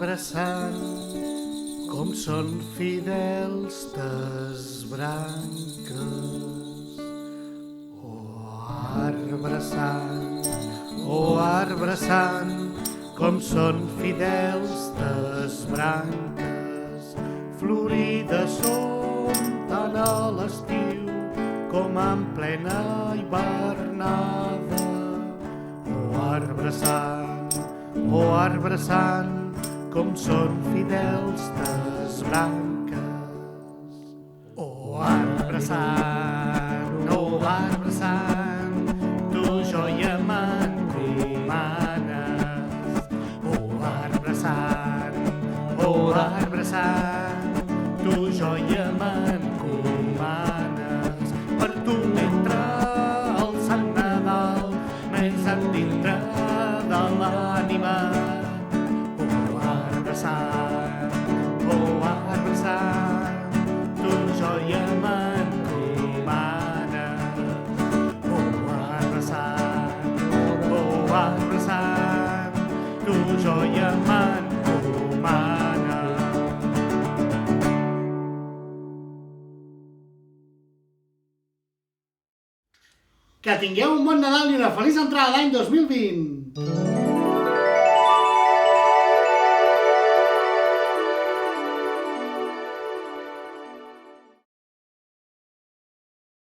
abraçant, com són fidels tes branques. Arbre sant, com són fidels tes branques. Florides són tant a l'estiu com en plena hivernada. Arbre sant, com són fidels tes branques. Arbre sant, tu joia m'encomanes. Arbre sant, tu joia m'encomanes. Per tu mentre el Sant Nadal m'és endintre de l'ànima. Arbre sant, tu joia m'encomanes. Arbre sant, tu joia m'encomanes. Que tingueu un bon Nadal i una feliç entrada d'any 2020!